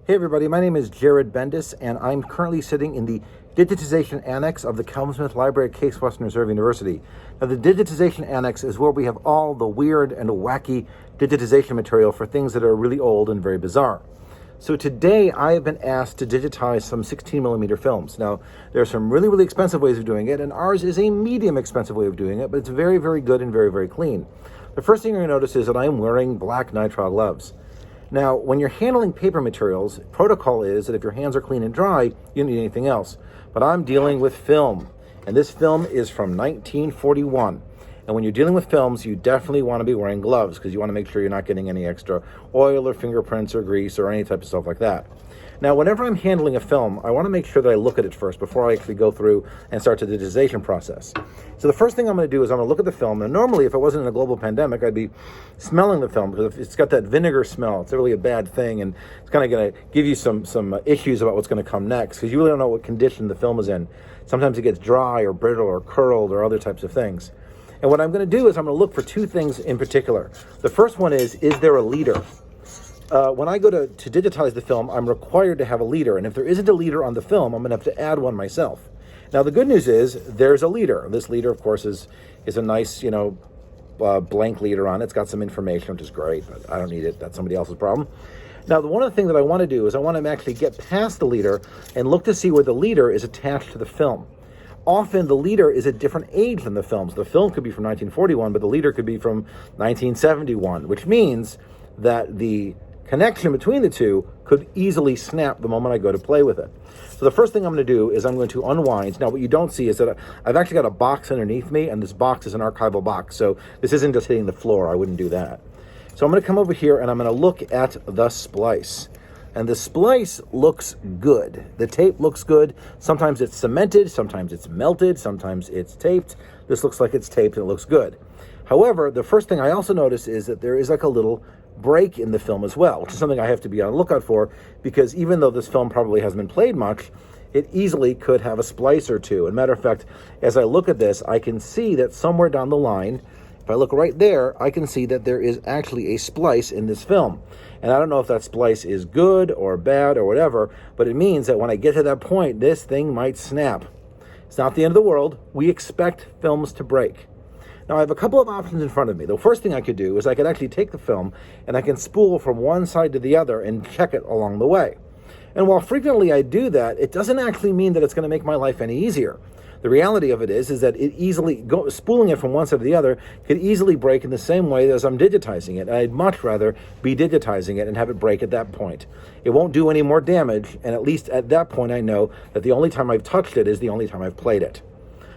Hey everybody, my name is Jared Bendis, and I'm currently sitting in the Digitization Annex of the Kelvin Smith Library at Case Western Reserve University. Now, the Digitization Annex is where we have all the weird and wacky digitization material for things that are really old and very bizarre. So today I have been asked to digitize some 16 millimeter films. Now, there are some really, really expensive ways of doing it, and ours is a medium expensive way of doing it, but it's very, very good and very, very clean. The first thing you're going to notice is that I am wearing black nitrile gloves. Now, when you're handling paper materials, protocol is that if your hands are clean and dry, you don't need anything else. But I'm dealing with film, and this film is from 1941. And when you're dealing with films, you definitely want to be wearing gloves because you want to make sure you're not getting any extra oil or fingerprints or grease or any type of stuff like that. Now, whenever I'm handling a film, I want to make sure that I look at it first before I actually go through and start the digitization process. So the first thing I'm going to do is I'm going to look at the film. And normally, if it wasn't in a global pandemic, I'd be smelling the film because it's got that vinegar smell. It's really a bad thing, and it's kind of going to give you some issues about what's going to come next because you really don't know what condition the film is in. Sometimes it gets dry or brittle or curled or other types of things. And what I'm going to do is I'm going to look for two things in particular. The first one is there a leader? When I go to digitize the film, I'm required to have a leader. And if there isn't a leader on the film, I'm going to have to add one myself. Now, the good news is there's a leader. This leader, of course, is a nice, blank leader on it. It's got some information, which is great, but I don't need it. That's somebody else's problem. Now, one of the things that I want to do is I want to actually get past the leader and look to see where the leader is attached to the film. Often the leader is a different age than the film. So the film could be from 1941, but the leader could be from 1971, which means that the connection between the two could easily snap the moment I go to play with it. So the first thing I'm going to do is I'm going to unwind. Now, what you don't see is that I've actually got a box underneath me, and this box is an archival box. So this isn't just hitting the floor. I wouldn't do that. So I'm going to come over here, and I'm going to look at the splice. And the splice looks good. The tape looks good. Sometimes it's cemented, sometimes it's melted, sometimes it's taped. This looks like it's taped and it looks good. However, the first thing I also notice is that there is like a little break in the film as well, which is something I have to be on the lookout for because even though this film probably hasn't been played much, it easily could have a splice or two. And matter of fact, as I look at this, I can see that somewhere down the line, if I look right there, I can see that there is actually a splice in this film. And I don't know if that splice is good or bad or whatever, but it means that when I get to that point, this thing might snap. It's not the end of the world. We expect films to break. Now, I have a couple of options in front of me. The first thing I could do is I could actually take the film and I can spool from one side to the other and check it along the way. And while frequently I do that, it doesn't actually mean that it's going to make my life any easier. The reality of it is that it easily, spooling it from one side to the other, could easily break in the same way as I'm digitizing it. And I'd much rather be digitizing it and have it break at that point. It won't do any more damage, and at least at that point I know that the only time I've touched it is the only time I've played it.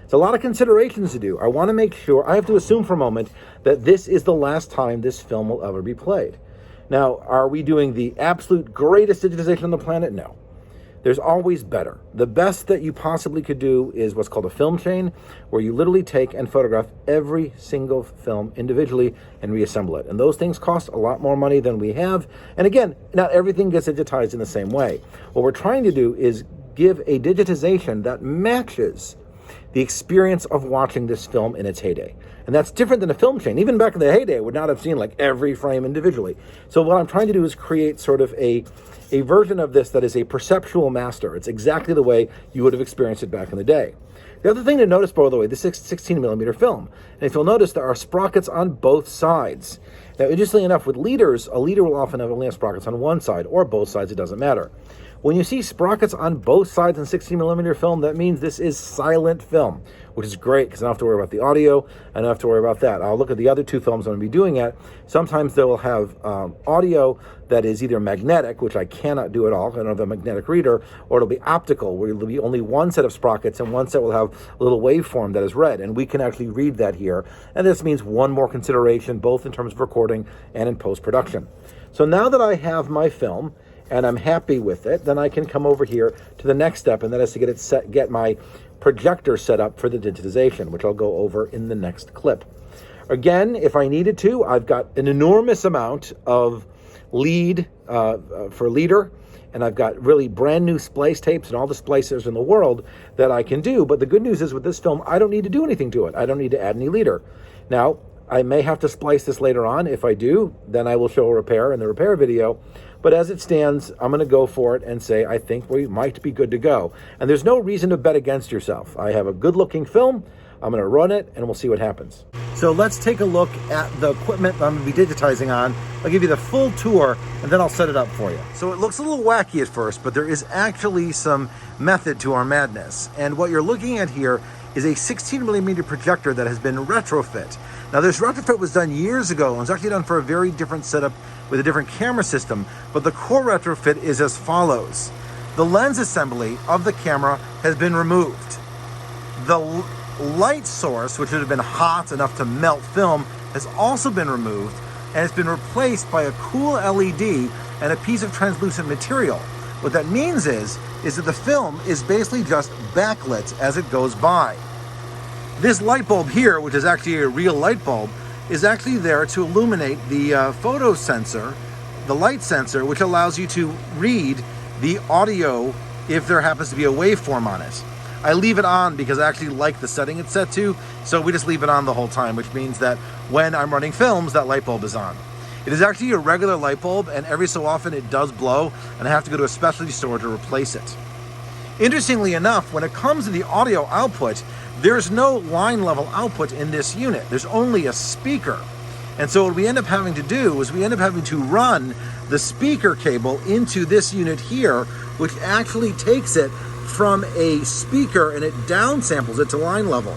It's a lot of considerations to do. I want to make sure, I have to assume for a moment that this is the last time this film will ever be played. Now, are we doing the absolute greatest digitization on the planet? No. There's always better. The best that you possibly could do is what's called a film chain, where you literally take and photograph every single film individually and reassemble it. And those things cost a lot more money than we have. And again, not everything gets digitized in the same way. What we're trying to do is give a digitization that matches the experience of watching this film in its heyday. And that's different than a film chain. Even back in the heyday, I would not have seen like every frame individually. So what I'm trying to do is create sort of a version of this that is a perceptual master. It's exactly the way you would have experienced it back in the day. The other thing to notice, by the way, this is 16 millimeter film. And if you'll notice, there are sprockets on both sides. Now, interestingly enough, with leaders, a leader will often only have sprockets on one side or both sides, it doesn't matter. When you see sprockets on both sides in 16 millimeter film, that means this is silent film, which is great because I don't have to worry about the audio. I don't have to worry about that. I'll look at the other two films I'm going to be doing it. Sometimes they will have audio that is either magnetic, which I cannot do at all. I don't have a magnetic reader, or it'll be optical, where it'll be only one set of sprockets and one set will have a little waveform that is red, and we can actually read that here. And this means one more consideration, both in terms of recording and in post-production. So now that I have my film, and I'm happy with it, then I can come over here to the next step, and that is to get my projector set up for the digitization, which I'll go over in the next clip. Again, if I needed to, I've got an enormous amount of lead for leader, and I've got really brand new splice tapes and all the splicers in the world that I can do. But the good news is with this film, I don't need to do anything to it. I don't need to add any leader. Now, I may have to splice this later on. If I do, then I will show a repair in the repair video. But as it stands, I'm going to go for it and say I think we might be good to go. And there's no reason to bet against yourself. I have a good-looking film. I'm going to run it, and we'll see what happens. So let's take a look at the equipment I'm going to be digitizing on. I'll give you the full tour, and then I'll set it up for you. So it looks a little wacky at first, but there is actually some method to our madness. And what you're looking at here is a 16 millimeter projector that has been retrofit. Now this retrofit was done years ago, and it was actually done for a very different setup with a different camera system, but the core retrofit is as follows. The lens assembly of the camera has been removed. The light source, which would have been hot enough to melt film, has also been removed, and it's been replaced by a cool LED and a piece of translucent material. What that means is that the film is basically just backlit as it goes by. This light bulb here, which is actually a real light bulb, is actually there to illuminate the photo sensor, the light sensor, which allows you to read the audio if there happens to be a waveform on it. I leave it on because I actually like the setting it's set to, so we just leave it on the whole time, which means that when I'm running films, that light bulb is on. It is actually a regular light bulb, and every so often it does blow, and I have to go to a specialty store to replace it. Interestingly enough, when it comes to the audio output, there's no line level output in this unit. There's only a speaker. And so what we end up having to do is we end up having to run the speaker cable into this unit here, which actually takes it from a speaker and it downsamples it to line level.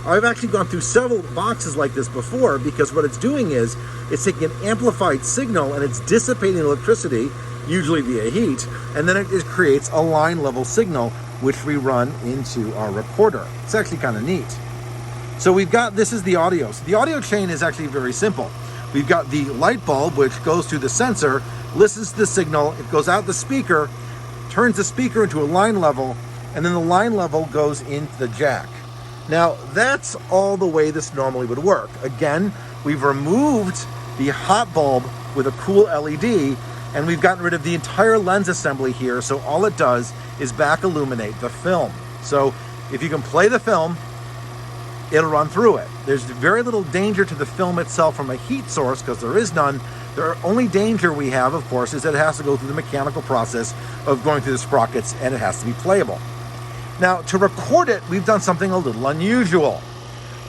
I've actually gone through several boxes like this before, because what it's doing is it's taking an amplified signal and it's dissipating electricity, usually via heat, and then it creates a line level signal which we run into our recorder. It's actually kind of neat. So we've got, this is the audio. So the audio chain is actually very simple. We've got the light bulb, which goes through the sensor, listens to the signal, it goes out the speaker, turns the speaker into a line level, and then the line level goes into the jack. Now, that's all the way this normally would work. Again, we've removed the hot bulb with a cool LED, and we've gotten rid of the entire lens assembly here, so all it does is back illuminate the film. So if you can play the film, it'll run through it. There's very little danger to the film itself from a heat source, because there is none. The only danger we have, of course, is that it has to go through the mechanical process of going through the sprockets, and it has to be playable. Now, to record it, we've done something a little unusual.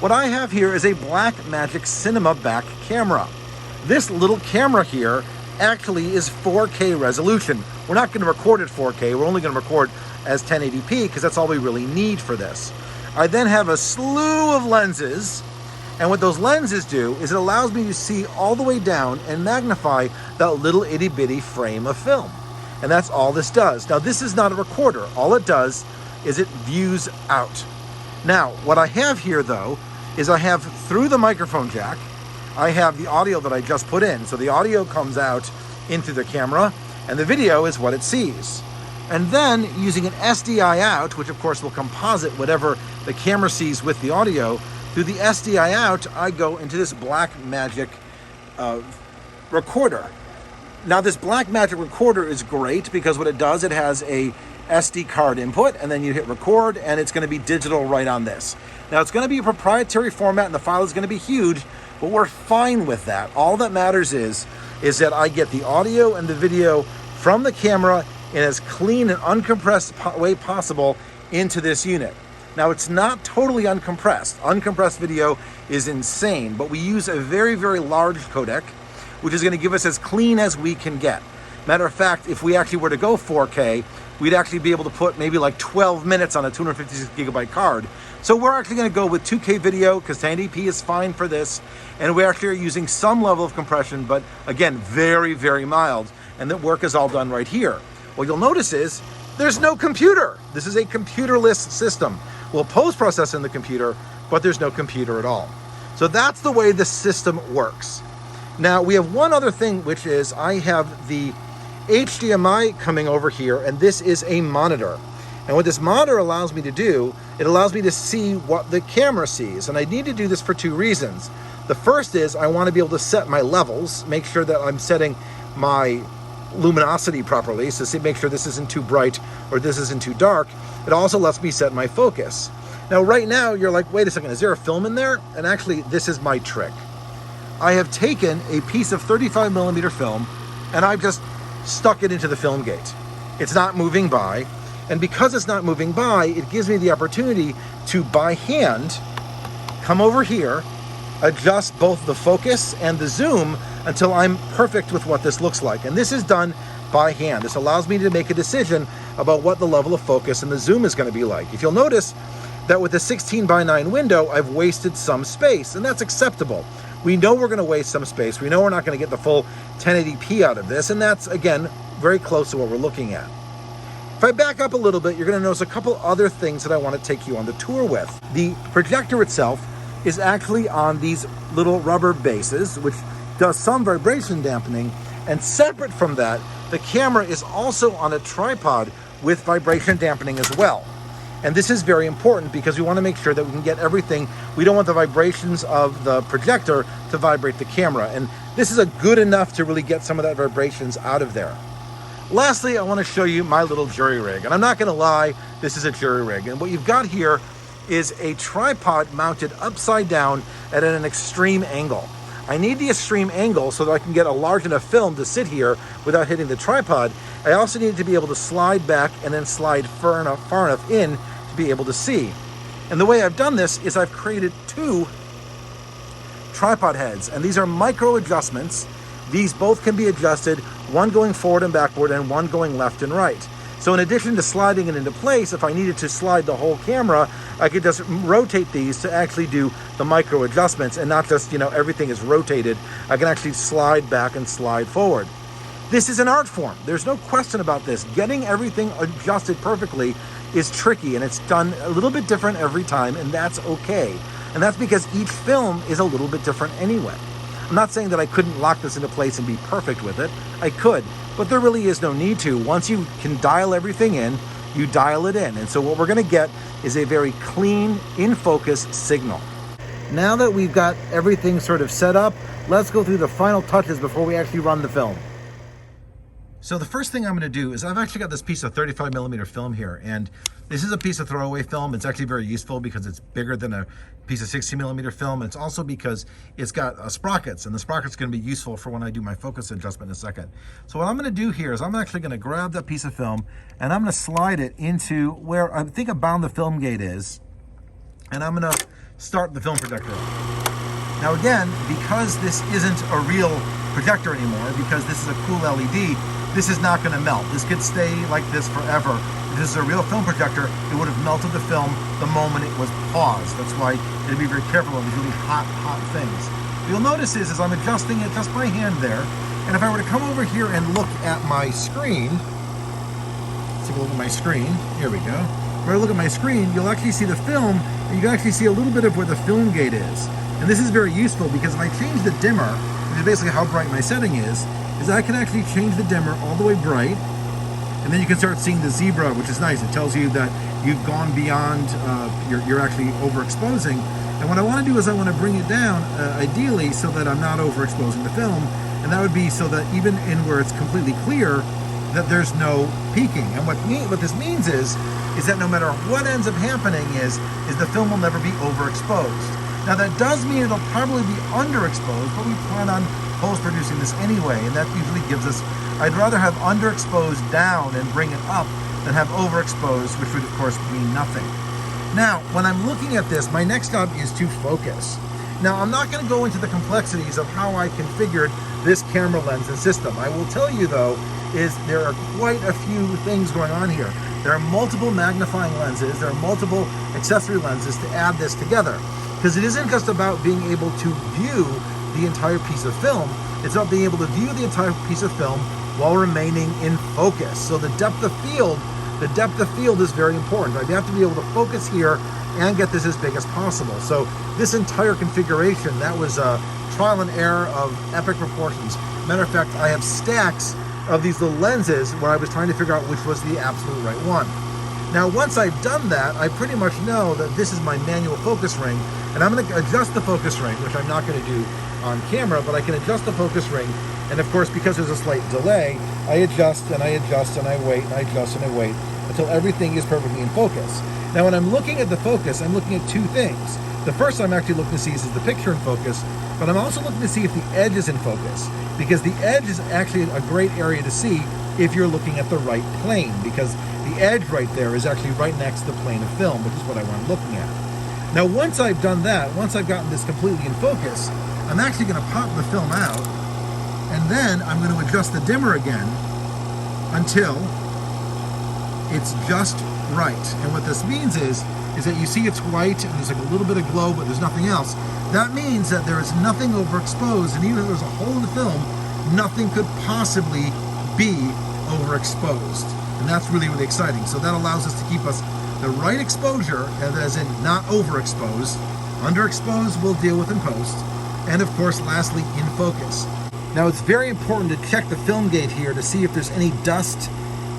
What I have here is a Blackmagic Cinema back camera. This little camera here actually is 4K resolution. We're not going to record at 4K, we're only going to record as 1080p, because that's all we really need for this. I then have a slew of lenses, and what those lenses do is it allows me to see all the way down and magnify that little itty bitty frame of film. And that's all this does. Now, this is not a recorder. All it does is it views out. Now, what I have here though, is I have through the microphone jack, I have the audio that I just put in. So the audio comes out into the camera, and the video is what it sees. And then using an SDI out, which of course will composite whatever the camera sees with the audio, through the SDI out, I go into this Blackmagic recorder. Now this Blackmagic recorder is great because what it does, it has a SD card input, and then you hit record, and it's going to be digital right on this. Now it's going to be a proprietary format, and the file is going to be huge, but we're fine with that. All that matters is that I get the audio and the video from the camera in as clean and uncompressed way possible into this unit. Now it's not totally uncompressed. Uncompressed video is insane, but we use a very, very large codec, which is going to give us as clean as we can get. Matter of fact, if we actually were to go 4K, we'd actually be able to put maybe like 12 minutes on a 256 gigabyte card. So we're actually going to go with 2K video because 1080p is fine for this, and we actually are using some level of compression, but again, very, very mild, and the work is all done right here. What you'll notice is there's no computer. This is a computerless system. We'll post-process in the computer, but there's no computer at all. So that's the way the system works. Now we have one other thing, which is I have the HDMI coming over here, and this is a monitor. And what this monitor allows me to do, it allows me to see what the camera sees. And I need to do this for two reasons. The first is I want to be able to set my levels, make sure that I'm setting my luminosity properly, so make sure this isn't too bright or this isn't too dark. It also lets me set my focus. Now right now you're like, wait a second, is there a film in there? And actually this is my trick. I have taken a piece of 35 millimeter film and I've just stuck it into the film gate. It's not moving by, and because it's not moving by, it gives me the opportunity to, by hand, come over here, adjust both the focus and the zoom until I'm perfect with what this looks like. And this is done by hand. This allows me to make a decision about what the level of focus and the zoom is going to be like. If you'll notice that with the 16:9 window, I've wasted some space, and that's acceptable. We know we're going to waste some space. We know we're not going to get the full 1080p out of this, and that's, again, very close to what we're looking at. If I back up a little bit, you're going to notice a couple other things that I want to take you on the tour with. The projector itself is actually on these little rubber bases, which does some vibration dampening, and separate from that, the camera is also on a tripod with vibration dampening as well. And this is very important because we want to make sure that we can get everything. We don't want the vibrations of the projector to vibrate the camera. And this is a good enough to really get some of that vibrations out of there. Lastly, I want to show you my little jury rig. And I'm not going to lie, this is a jury rig. And what you've got here is a tripod mounted upside down at an extreme angle. I need the extreme angle so that I can get a large enough film to sit here without hitting the tripod. I also need to be able to slide back and then slide far enough in to be able to see. And the way I've done this is I've created two tripod heads, and these are micro adjustments. These both can be adjusted, one going forward and backward and one going left and right. So in addition to sliding it into place, if I needed to slide the whole camera, I could just rotate these to actually do the micro adjustments, and not just, everything is rotated. I can actually slide back and slide forward. This is an art form. There's no question about this. Getting everything adjusted perfectly is tricky, and it's done a little bit different every time, and that's okay. And that's because each film is a little bit different anyway. I'm not saying that I couldn't lock this into place and be perfect with it. I could, but there really is no need to. Once you can dial everything in, you dial it in. And so what we're going to get is a very clean, in-focus signal. Now that we've got everything sort of set up, let's go through the final touches before we actually run the film. So the first thing I'm going to do is I've actually got this piece of 35mm film here, and this is a piece of throwaway film. It's actually very useful because it's bigger than a piece of 16mm film, and it's also because it's got sprockets, and the sprocket's going to be useful for when I do my focus adjustment in a second. So what I'm going to do here is I'm actually going to grab that piece of film, and I'm going to slide it into where I think about the film gate is, and I'm going to start the film projector. Now again, because this isn't a real projector anymore, because this is a cool LED, this is not going to melt. This could stay like this forever. If this is a real film projector, it would have melted the film the moment it was paused. That's why you have to be very careful of these really hot things. What you'll notice is I'm adjusting it just by hand there, and if I were to come over here and look at my screen, let's take a look at my screen. Here we go. If I look at my screen, you'll actually see the film, and you can actually see a little bit of where the film gate is. And this is very useful because if I change the dimmer, which is basically how bright my setting is I can actually change the dimmer all the way bright, and then you can start seeing the zebra, which is nice. It tells you that you've gone beyond, you're actually overexposing. And what I want to do is I want to bring it down, ideally, so that I'm not overexposing the film, and that would be so that even in where it's completely clear, that there's no peaking. And what this means is that no matter what ends up happening is the film will never be overexposed. Now that does mean it'll probably be underexposed, but we plan on post-producing this anyway, and that usually gives us, I'd rather have underexposed down and bring it up than have overexposed, which would of course mean nothing. Now, when I'm looking at this, my next job is to focus. Now, I'm not going to go into the complexities of how I configured this camera lens and system. I will tell you though, is there are quite a few things going on here. There are multiple magnifying lenses, there are multiple accessory lenses to add this together. Because it isn't just about being able to view the entire piece of film, it's about being able to view the entire piece of film while remaining in focus. So the depth of field is very important. Right? You have to be able to focus here and get this as big as possible. So this entire configuration, that was a trial and error of epic proportions. Matter of fact, I have stacks of these little lenses where I was trying to figure out which was the absolute right one. Now, once I've done that, I pretty much know that this is my manual focus ring, and I'm going to adjust the focus ring, which I'm not going to do on camera, but I can adjust the focus ring. And of course, because there's a slight delay, I adjust and I adjust and I wait and I adjust and I wait until everything is perfectly in focus. Now, when I'm looking at the focus, I'm looking at two things. The first I'm actually looking to see is the picture in focus, but I'm also looking to see if the edge is in focus, because the edge is actually a great area to see if you're looking at the right plane, because the edge right there is actually right next to the plane of film, which is what I want looking at. Now, once I've done that, once I've gotten this completely in focus, I'm actually going to pop the film out, and then I'm going to adjust the dimmer again until it's just right. And what this means is that you see it's white and there's like a little bit of glow, but there's nothing else. That means that there is nothing overexposed, and even if there's a hole in the film, nothing could possibly be overexposed. And that's really, really exciting. So that allows us to keep us the right exposure, as in not overexposed. Underexposed we'll deal with in post. And of course, lastly, in focus. Now, it's very important to check the film gate here to see if there's any dust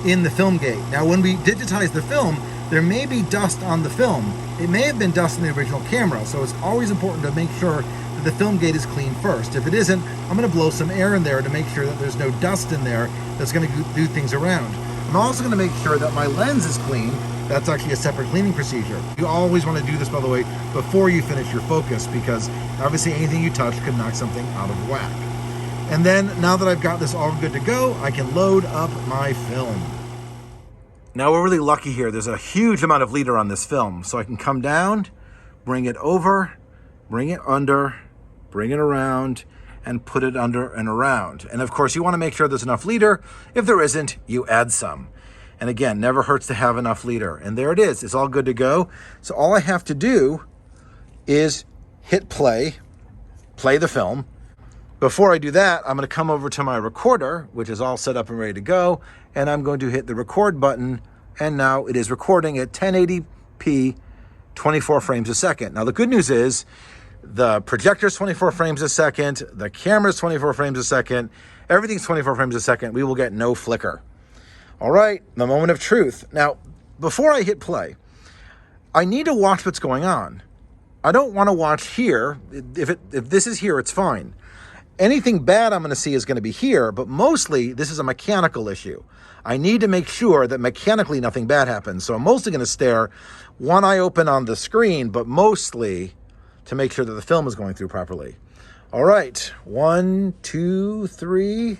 in the film gate. Now, when we digitize the film, there may be dust on the film. It may have been dust in the original camera, so it's always important to make sure that the film gate is clean first. If it isn't, I'm going to blow some air in there to make sure that there's no dust in there that's going to do things around. I'm also going to make sure that my lens is clean. That's actually a separate cleaning procedure. You always want to do this, by the way, before you finish your focus, because obviously anything you touch could knock something out of whack. And then, now that I've got this all good to go, I can load up my film. Now, we're really lucky here. There's a huge amount of leader on this film. So I can come down, bring it over, bring it under, bring it around, and put it under and around. And of course, you want to make sure there's enough leader. If there isn't, you add some. And again, never hurts to have enough leader. And there it is. It's all good to go. So all I have to do is hit play the film. Before I do that, I'm going to come over to my recorder, which is all set up and ready to go, and I'm going to hit the record button, and now it is recording at 1080p, 24 frames a second. Now, the good news is the projector's 24 frames a second, the camera's 24 frames a second, everything's 24 frames a second. We will get no flicker. All right, the moment of truth. Now, before I hit play, I need to watch what's going on. I don't want to watch here. If this is here, it's fine. Anything bad I'm going to see is going to be here, but mostly this is a mechanical issue. I need to make sure that mechanically nothing bad happens. So I'm mostly going to stare one eye open on the screen, but mostly to make sure that the film is going through properly. All right, 1, 2, 3.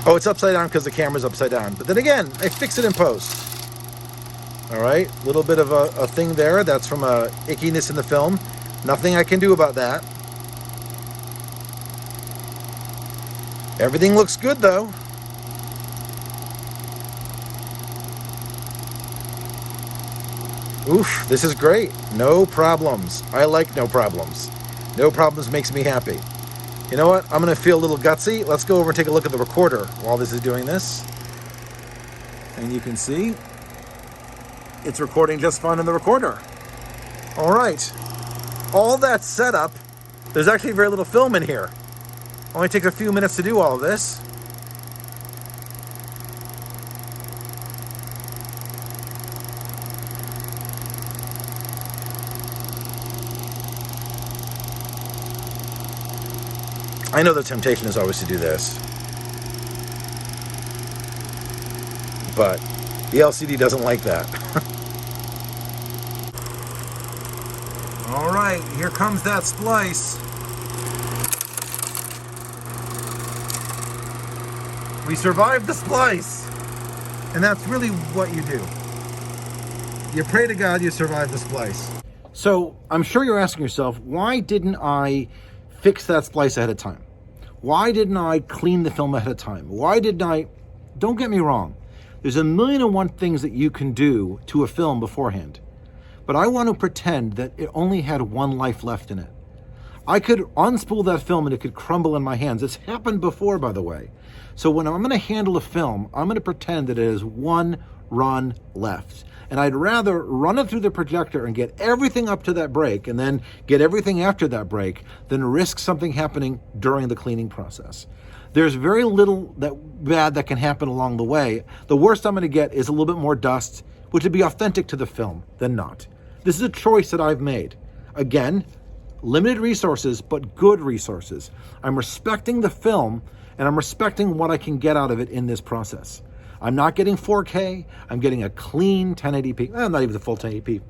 Oh, it's upside down because the camera's upside down. But then again, I fix it in post. All right, a little bit of a thing there. That's from a ickiness in the film. Nothing I can do about that. Everything looks good though. Oof, this is great. No problems. I like no problems. No problems makes me happy. You know what? I'm going to feel a little gutsy. Let's go over and take a look at the recorder while this is doing this. And you can see it's recording just fine on the recorder. All right. All that setup, there's actually very little film in here. Only takes a few minutes to do all of this. I know the temptation is always to do this, but the LCD doesn't like that. All right, here comes that splice. We survived the splice. And that's really what you do. You pray to God you survive the splice. So I'm sure you're asking yourself, why didn't I fix that splice ahead of time? Why didn't I clean the film ahead of time? Why didn't I? Don't get me wrong. There's a million and one things that you can do to a film beforehand. But I want to pretend that it only had one life left in it. I could unspool that film and it could crumble in my hands. It's happened before, by the way. So when I'm going to handle a film, I'm going to pretend that it has one run left. And I'd rather run it through the projector and get everything up to that break and then get everything after that break than risk something happening during the cleaning process. There's very little bad that can happen along the way. The worst I'm going to get is a little bit more dust, which would be authentic to the film than not. This is a choice that I've made. Again, limited resources, but good resources. I'm respecting the film and I'm respecting what I can get out of it in this process. I'm not getting 4K. I'm getting a clean 1080p. Not even the full 1080p.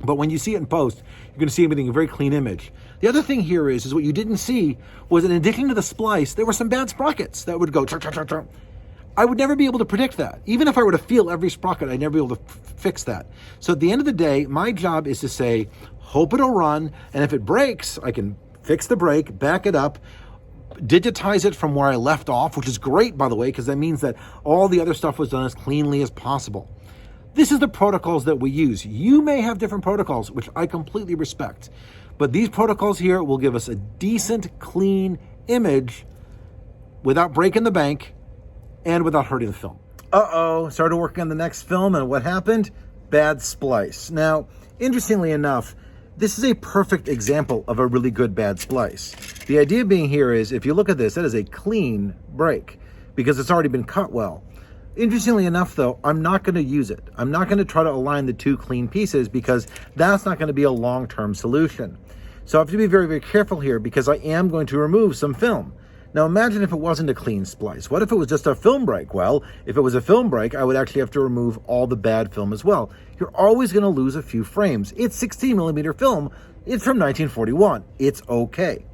But when you see it in post, you're going to see it getting a very clean image. The other thing here is what you didn't see was that in addition to the splice, there were some bad sprockets that would go churr, churr, churr, churr. I would never be able to predict that. Even if I were to feel every sprocket, I'd never be able to fix that. So at the end of the day, my job is to say, hope it'll run, and if it breaks, I can fix the break, back it up, digitize it from where I left off, which is great, by the way, because that means that all the other stuff was done as cleanly as possible. This is the protocols that we use. You may have different protocols, which I completely respect. But these protocols here will give us a decent, clean image without breaking the bank and without hurting the film. Started working on the next film, and what happened? Bad splice. Now, interestingly enough, this is a perfect example of a really good bad splice. The idea being here is, if you look at this, that is a clean break because it's already been cut well. Interestingly enough, though, I'm not going to use it. I'm not going to try to align the two clean pieces because that's not going to be a long-term solution. So I have to be very, very careful here because I am going to remove some film. Now imagine if it wasn't a clean splice. What if it was just a film break? Well, if it was a film break, I would actually have to remove all the bad film as well. You're always going to lose a few frames. It's 16mm film. It's from 1941. It's okay.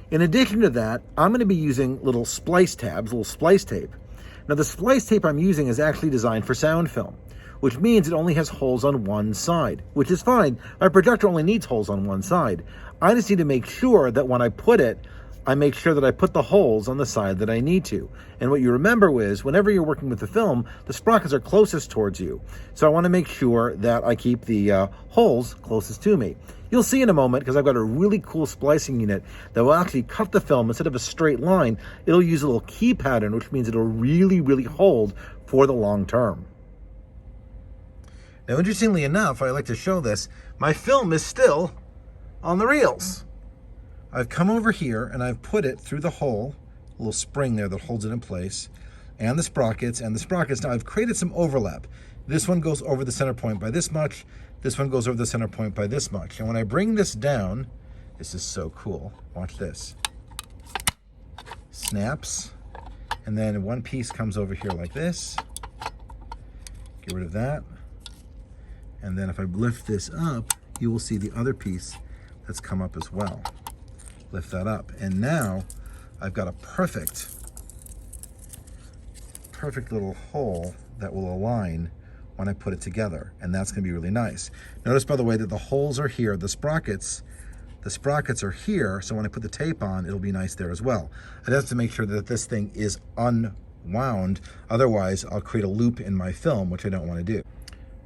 In addition to that, I'm going to be using little splice tabs, little splice tape. Now the splice tape I'm using is actually designed for sound film, which means it only has holes on one side, which is fine. My projector only needs holes on one side. I just need to make sure that when I put it, I make sure that I put the holes on the side that I need to. And what you remember is, whenever you're working with the film, the sprockets are closest towards you. So I want to make sure that I keep the holes closest to me. You'll see in a moment, because I've got a really cool splicing unit that will actually cut the film instead of a straight line. It'll use a little key pattern, which means it'll really, really hold for the long term. Now, interestingly enough, I like to show this. My film is still on the reels. I've come over here and I've put it through the hole, a little spring there that holds it in place, and the sprockets. Now I've created some overlap. This one goes over the center point by this much. This one goes over the center point by this much. And when I bring this down, this is so cool. Watch this. Snaps. And then one piece comes over here like this. Get rid of that. And then if I lift this up, you will see the other piece that's come up as well. Lift that up. And now I've got a perfect little hole that will align when I put it together, and that's going to be really nice. Notice, by the way, that the holes are here. The sprockets are here, so when I put the tape on, it'll be nice there as well. I have to make sure that this thing is unwound, otherwise I'll create a loop in my film, which I don't want to do.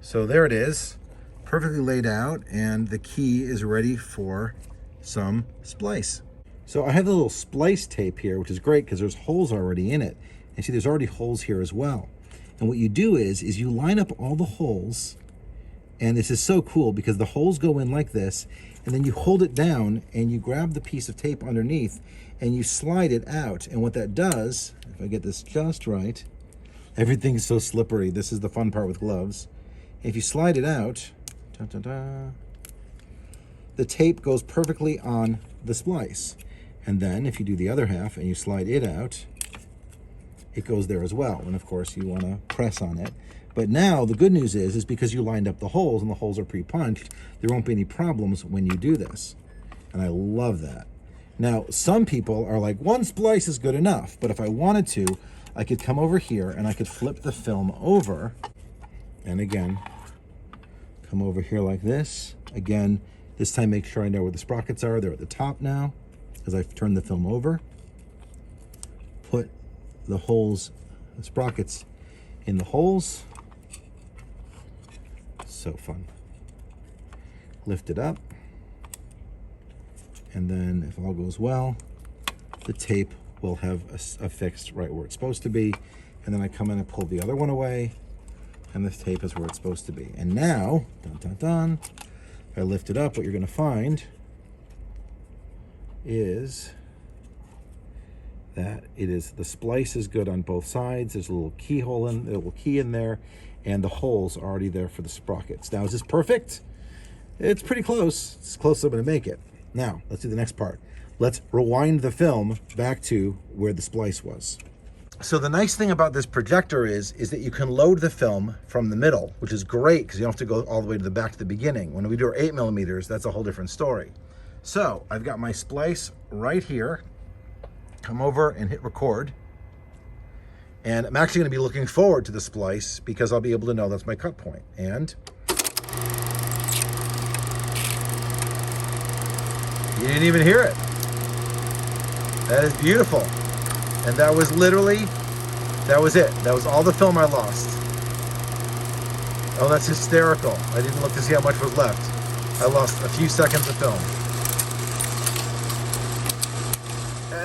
So there it is, perfectly laid out, and the key is ready for some splice. So I have the little splice tape here, which is great because there's holes already in it. And see, there's already holes here as well. And what you do is you line up all the holes, and this is so cool because the holes go in like this, and then you hold it down and you grab the piece of tape underneath and you slide it out. And what that does, if I get this just right, everything's so slippery. This is the fun part with gloves. If you slide it out, the tape goes perfectly on the splice. And then if you do the other half and you slide it out, it goes there as well. And of course you want to press on it. But now the good news is because you lined up the holes and the holes are pre-punched, there won't be any problems when you do this. And I love that. Now, some people are like, one splice is good enough. But if I wanted to, I could come over here and I could flip the film over. And again, come over here like this. Again, this time make sure I know where the sprockets are. They're at the top now, as I've turned the film over. Put the holes, the sprockets in the holes. So fun. Lift it up. And then if all goes well, the tape will have a fixed right where it's supposed to be. And then I come in and pull the other one away, and the tape is where it's supposed to be. And now, dun dun dun, if I lift it up, what you're gonna find is that the splice is good on both sides. There's a little keyhole a little key in there, and the holes are already there for the sprockets. Now, is this perfect? It's pretty close. It's close as I'm gonna make it. Now, let's do the next part. Let's rewind the film back to where the splice was. So the nice thing about this projector is that you can load the film from the middle, which is great because you don't have to go all the way to the back to the beginning. When we do our 8mm, that's a whole different story. So I've got my splice right here. Come over and hit record. And I'm actually going to be looking forward to the splice because I'll be able to know that's my cut point. And you didn't even hear it. That is beautiful. And that was literally, that was it. That was all the film I lost. Oh, that's hysterical. I didn't look to see how much was left. I lost a few seconds of film.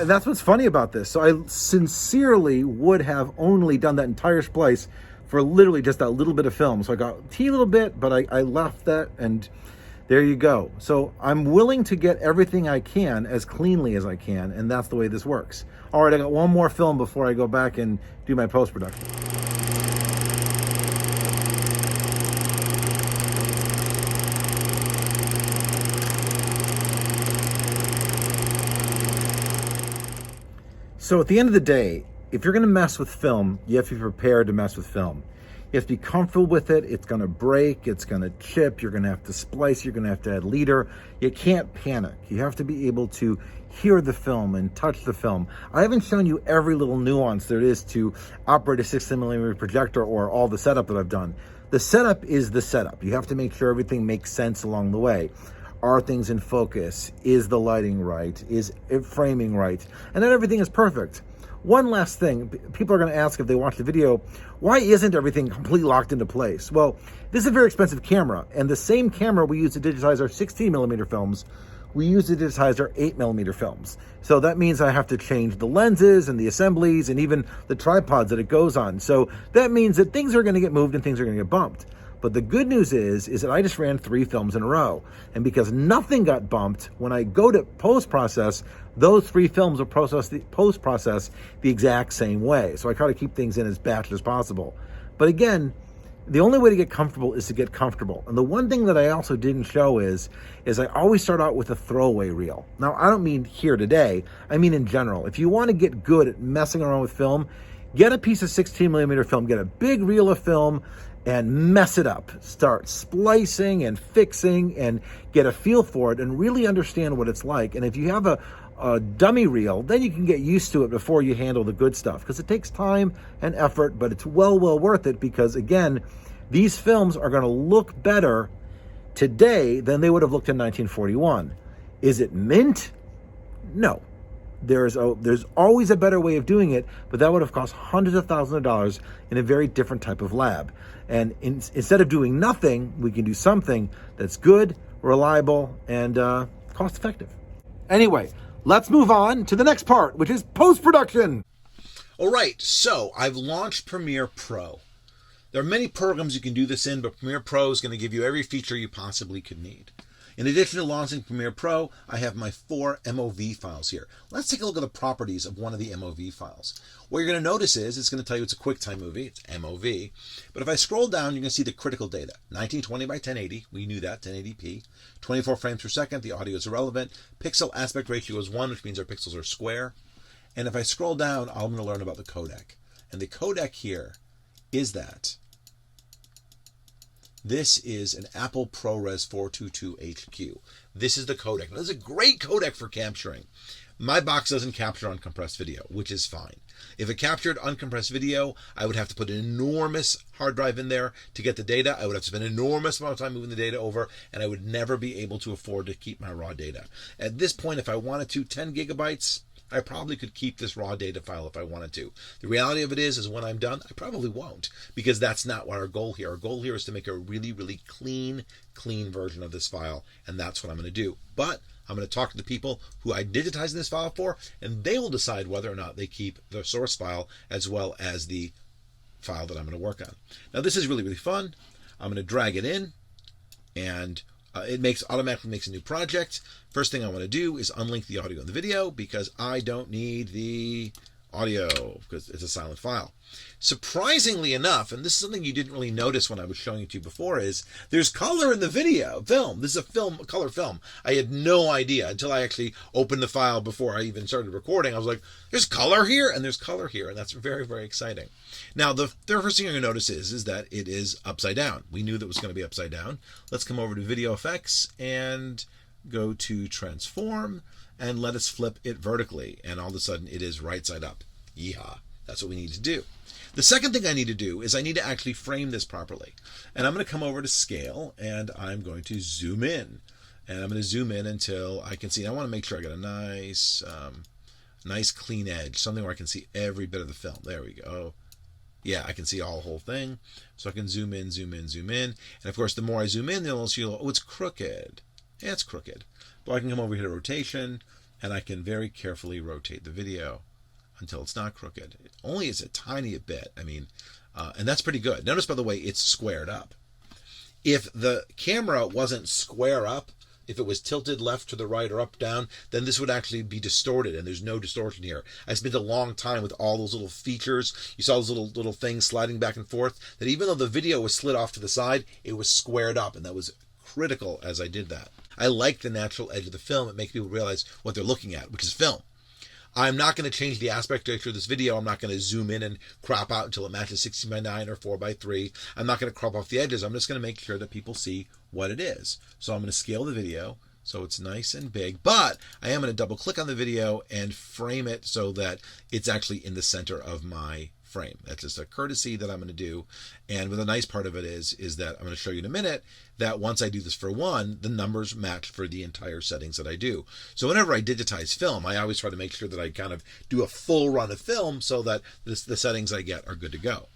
And that's what's funny about this. So I sincerely would have only done that entire splice for literally just that little bit of film. So I got a teeny little bit, but I left that, and there you go. So I'm willing to get everything I can as cleanly as I can, and that's the way this works. All right, I got one more film before I go back and do my post-production. So at the end of the day, if you're gonna mess with film, you have to be prepared to mess with film. You have to be comfortable with it. It's gonna break, it's gonna chip, you're gonna have to splice, you're gonna have to add leader. You can't panic. You have to be able to hear the film and touch the film. I haven't shown you every little nuance there is to operate a 16mm projector or all the setup that I've done. The setup is the setup. You have to make sure everything makes sense along the way. Are things in focus? Is the lighting right? Is it framing right? And not everything is perfect. One last thing, people are going to ask if they watch the video, why isn't everything completely locked into place? Well, this is a very expensive camera, and the same camera we use to digitize our 16mm films, we use to digitize our 8mm films. So that means I have to change the lenses and the assemblies and even the tripods that it goes on. So that means that things are going to get moved and things are going to get bumped. But the good news is that I just ran 3 films in a row. And because nothing got bumped, when I go to post-process, those 3 films will post-process the exact same way. So I try to keep things in as batched as possible. But again, the only way to get comfortable is to get comfortable. And the one thing that I also didn't show is I always start out with a throwaway reel. Now, I don't mean here today. I mean in general. If you want to get good at messing around with film, get a piece of 16mm film, get a big reel of film, and mess it up. Start splicing and fixing and get a feel for it and really understand what it's like. And if you have a dummy reel, then you can get used to it before you handle the good stuff, because it takes time and effort, but it's well worth it, because again, these films are going to look better today than they would have looked in 1941. Is it mint? No. There's always a better way of doing it, but that would have cost hundreds of thousands of dollars in a very different type of lab. And instead of doing nothing, we can do something that's good, reliable, and cost effective. Anyway, let's move on to the next part, which is post-production. All right, so I've launched Premiere Pro. There are many programs you can do this in, but Premiere Pro is going to give you every feature you possibly could need. In addition to launching Premiere Pro, I have my 4 MOV files here. Let's take a look at the properties of one of the MOV files. What you're going to notice is it's going to tell you it's a QuickTime movie, it's MOV. But if I scroll down, you're going to see the critical data. 1920 by 1080, we knew that, 1080p. 24 frames per second, the audio is irrelevant. Pixel aspect ratio is 1, which means our pixels are square. And if I scroll down, I'm going to learn about the codec. And the codec here is that this is an Apple ProRes 422HQ. This is the codec. Now, this is a great codec for capturing. My box doesn't capture uncompressed video, which is fine. If it captured uncompressed video, I would have to put an enormous hard drive in there to get the data. I would have to spend an enormous amount of time moving the data over, and I would never be able to afford to keep my raw data. At this point, if I wanted to, 10 gigabytes, I probably could keep this raw data file if I wanted to. The reality of it is when I'm done, I probably won't, because that's not what our goal here. Our goal here is to make a really, really clean version of this file, and that's what I'm going to do. But I'm going to talk to the people who I digitized this file for, and they will decide whether or not they keep the source file as well as the file that I'm going to work on. Now, this is really, really fun. I'm going to drag it in, and it automatically makes a new project. First thing I want to do is unlink the audio and the video, because I don't need the audio, because it's a silent file. Surprisingly enough, and this is something you didn't really notice when I was showing it to you before, is there's color in the video film. This is a color film. I had no idea until I actually opened the file before I even started recording. I was like, there's color here and there's color here, and that's very, very exciting. Now, the first thing you're going to notice is that it is upside down. We knew that it was going to be upside down. Let's come over to Video Effects and go to Transform and let us flip it vertically, and all of a sudden it is right side up. Yeehaw. That's what we need to do. The second thing I need to do is I need to actually frame this properly. And I'm going to come over to Scale, and I'm going to zoom in. And I'm going to zoom in until I can see. I want to make sure I got a nice clean edge, something where I can see every bit of the film. There we go. Yeah, I can see all the whole thing. So I can zoom in, zoom in, zoom in. And of course, the more I zoom in, the more you'll, oh, it's crooked. Yeah, it's crooked. But I can come over here to rotation, and I can very carefully rotate the video until it's not crooked. It only is a tiny bit. I mean, and that's pretty good. Notice, by the way, it's squared up. If the camera wasn't square up, if it was tilted left to the right or up down, then this would actually be distorted, and there's no distortion here. I spent a long time with all those little features. You saw those little things sliding back and forth, that even though the video was slid off to the side, it was squared up, and that was critical as I did that. I like the natural edge of the film. It makes people realize what they're looking at, which is film. I'm not going to change the aspect ratio of this video. I'm not going to zoom in and crop out until it matches 16:9 or 4:3. I'm not going to crop off the edges. I'm just going to make sure that people see what it is. So I'm going to scale the video so it's nice and big, but I am going to double click on the video and frame it so that it's actually in the center of my frame. That's just a courtesy that I'm going to do. And the nice part of it is that I'm going to show you in a minute that once I do this for one, the numbers match for the entire settings that I do. So whenever I digitize film, I always try to make sure that I kind of do a full run of film so that the settings I get are good to go.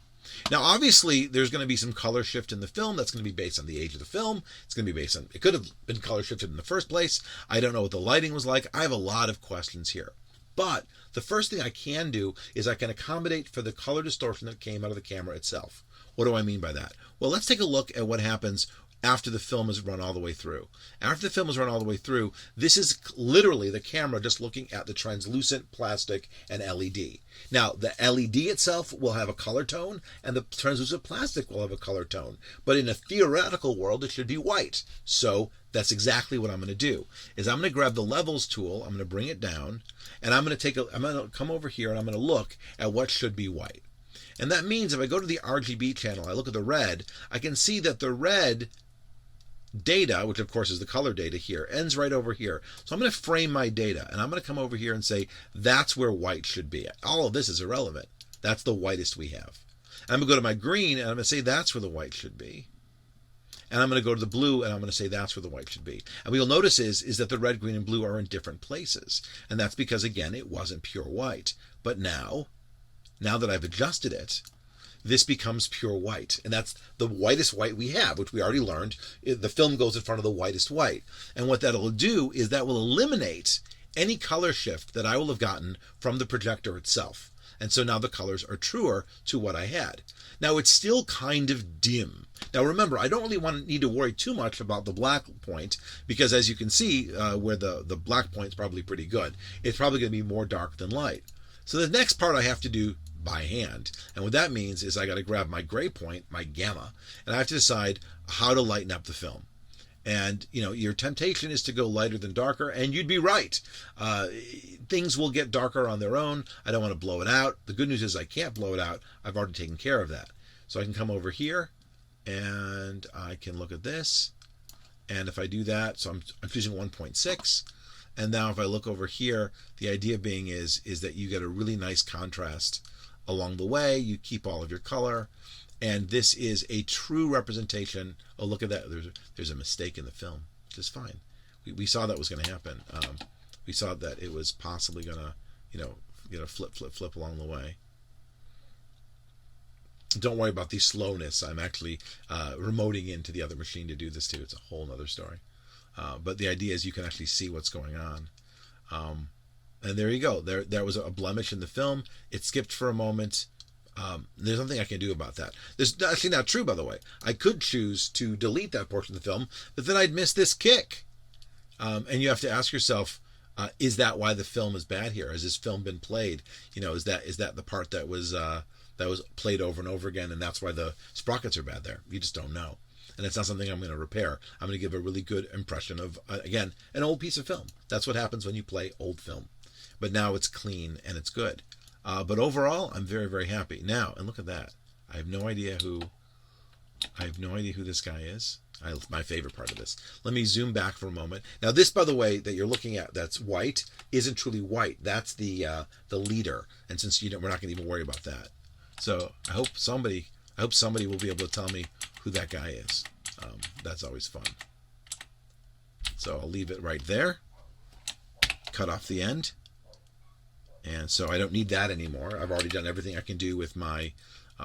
Now, obviously, there's going to be some color shift in the film. That's going to be based on the age of the film. It's going to be based on, it could have been color shifted in the first place. I don't know what the lighting was like. I have a lot of questions here. But the first thing I can do is I can accommodate for the color distortion that came out of the camera itself. What do I mean by that? Well, let's take a look at what happens after the film is run all the way through. After the film is run all the way through, this is literally the camera just looking at the translucent plastic and LED. Now, the LED itself will have a color tone, and the translucent plastic will have a color tone. But in a theoretical world, it should be white. So that's exactly what I'm going to do. Is I'm going to grab the levels tool, I'm going to bring it down, and I'm going to come over here and I'm going to look at what should be white. And that means if I go to the RGB channel, I look at the red, I can see that the red data, which of course is the color data here, ends right over here. So I'm going to frame my data, and I'm going to come over here and say that's where white should be. All of this is irrelevant. That's the whitest we have. And I'm going to go to my green, and I'm going to say that's where the white should be. And I'm going to go to the blue, and I'm going to say that's where the white should be. And what you'll notice is that the red, green, and blue are in different places. And that's because, again, it wasn't pure white. But now that I've adjusted it, this becomes pure white. And that's the whitest white we have, which we already learned. The film goes in front of the whitest white. And what that'll do is that will eliminate any color shift that I will have gotten from the projector itself. And so now the colors are truer to what I had. Now it's still kind of dim. Now remember, I don't really need to worry too much about the black point, because as you can see, where the black point is probably pretty good, it's probably going to be more dark than light. So the next part I have to do by hand. And what that means is I got to grab my gray point, my gamma, and I have to decide how to lighten up the film. And, you know, your temptation is to go lighter than darker, and you'd be right. Things will get darker on their own. I don't want to blow it out. The good news is I can't blow it out. I've already taken care of that. So I can come over here, and I can look at this. And if I do that, so I'm choosing 1.6. And now if I look over here, the idea being is that you get a really nice contrast along the way. You keep all of your color, and this is a true representation. Oh, look at that. There's a mistake in the film, which is fine. We saw that was going to happen. We saw that it was possibly going to, flip along the way. Don't worry about the slowness. I'm actually remoting into the other machine to do this too. It's a whole other story. But the idea is you can actually see what's going on. And there you go. There was a blemish in the film. It skipped for a moment. There's nothing I can do about that. This is actually not true, by the way. I could choose to delete that portion of the film, but then I'd miss this kick. And you have to ask yourself, Is that why the film is bad here? Has this film been played? Is that the part that was played over and over again, and that's why the sprockets are bad there? You just don't know. And it's not something I'm going to repair. I'm going to give a really good impression of, again, an old piece of film. That's what happens when you play old film. But now it's clean and it's good. But overall, I'm very, very happy. Now, and look at that. I have no idea who this guy is. My favorite part of this. Let me zoom back for a moment. Now, this, by the way, that you're looking at, that's white, isn't truly white. That's the leader. And since we're not going to even worry about that. So I hope somebody will be able to tell me who that guy is. That's always fun. So I'll leave it right there. Cut off the end. And so I don't need that anymore. I've already done everything I can do with my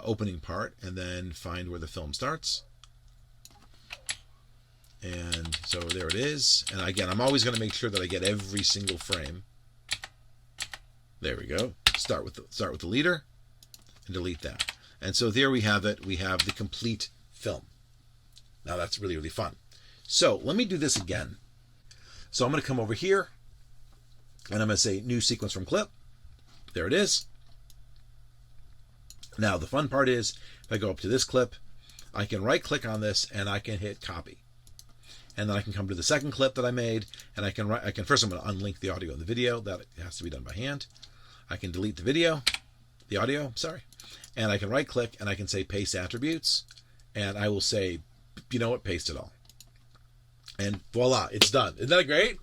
opening part, and then find where the film starts. And so there it is. And again, I'm always going to make sure that I get every single frame. There we go. Start with the leader and delete that. And so there we have it. We have the complete film. Now that's really, really fun. So let me do this again. So I'm going to come over here and I'm going to say new sequence from clip. There it is. Now the fun part is if I go up to this clip, I can right click on this and I can hit copy. And then I can come to the second clip that I made, and I can first I'm going to unlink the audio and the video. That has to be done by hand. I can delete the audio, sorry. And I can right click and I can say paste attributes, and I will say, you know what, paste it all. And voila, it's done. Isn't that great?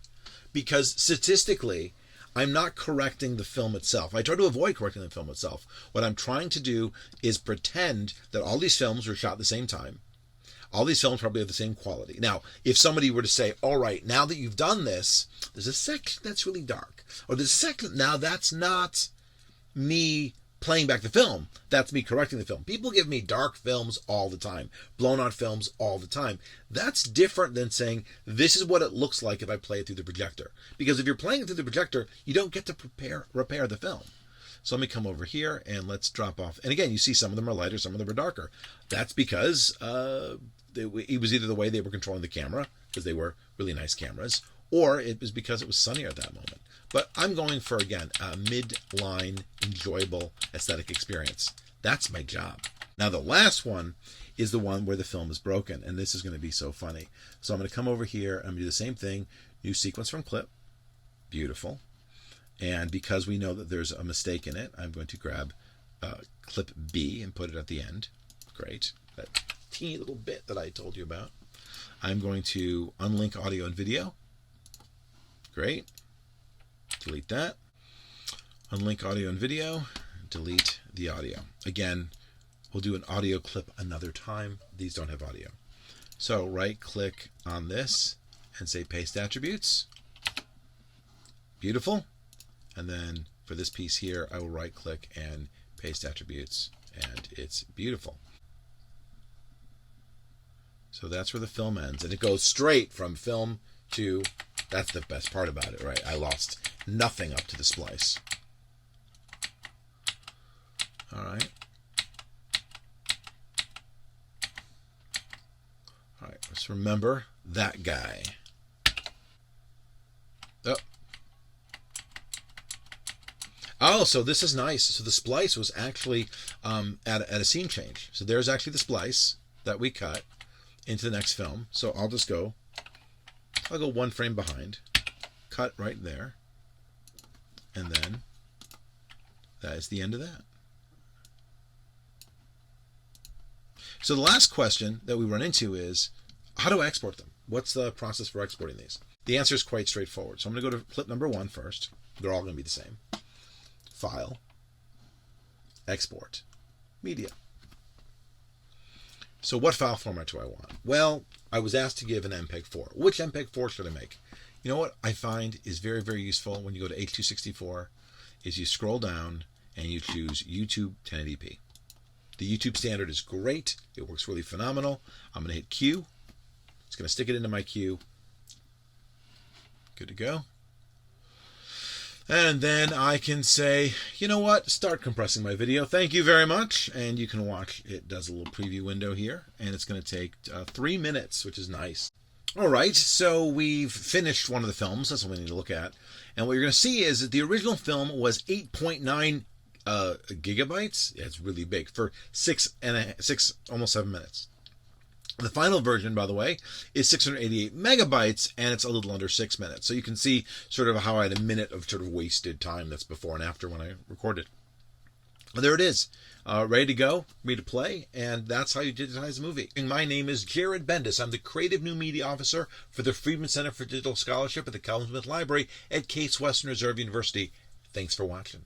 Because statistically, I'm not correcting the film itself. I try to avoid correcting the film itself. What I'm trying to do is pretend that all these films were shot at the same time. All these films probably have the same quality. Now, if somebody were to say, all right, now that you've done this, there's a section that's really dark. Or there's a section, now that's not me playing back the film. That's me correcting the film. People give me dark films all the time. Blown out films all the time. That's different than saying, this is what it looks like if I play it through the projector. Because if you're playing it through the projector, you don't get to repair the film. So let me come over here and let's drop off. And again, you see some of them are lighter, some of them are darker. That's because it was either the way they were controlling the camera, because they were really nice cameras, or it was because it was sunnier at that moment. But I'm going for, again, a midline, enjoyable aesthetic experience. That's my job. Now, the last one is the one where the film is broken, and this is going to be so funny. So I'm going to come over here, and I'm going to do the same thing, new sequence from clip. Beautiful. And because we know that there's a mistake in it, I'm going to grab clip B and put it at the end. Great. That teeny little bit that I told you about. I'm going to unlink audio and video. Great. Delete that. Unlink audio and video. Delete the audio. Again, we'll do an audio clip another time. These don't have audio. So right click on this and say paste attributes. Beautiful. And then for this piece here, I will right click and paste attributes, and it's beautiful. So that's where the film ends, and it goes straight from film to, that's the best part about it, right? I lost nothing up to the splice. All right. All right, let's remember that guy. Oh, so this is nice. So the splice was actually at a scene change. So there's actually the splice that we cut into the next film. So I'll go one frame behind, cut right there, and then that is the end of that. So the last question that we run into is, how do I export them? What's the process for exporting these? The answer is quite straightforward. So I'm going to go to clip number 1 first. They're all going to be the same. File, export, media. So what file format do I want? Well, I was asked to give an MPEG-4. Which MPEG-4 should I make? You know what I find is very, very useful when you go to H.264 is you scroll down and you choose YouTube 1080p. The YouTube standard is great. It works really phenomenal. I'm going to hit Q. It's going to stick it into my queue. Good to go. And then I can say, you know what, start compressing my video. Thank you very much. And you can watch, it does a little preview window here. And it's going to take 3 minutes, which is nice. All right, so we've finished one of the films. That's what we need to look at. And what you're going to see is that the original film was 8.9 gigabytes. Yeah, it's really big for almost 7 minutes. The final version, by the way, is 688 megabytes, and it's a little under 6 minutes. So you can see sort of how I had a minute of sort of wasted time. That's before and after when I recorded. Well, there it is. Ready to go, ready to play, and that's how you digitize a movie. And my name is Jared Bendis. I'm the Creative New Media Officer for the Freedman Center for Digital Scholarship at the Kelvin Smith Library at Case Western Reserve University. Thanks for watching.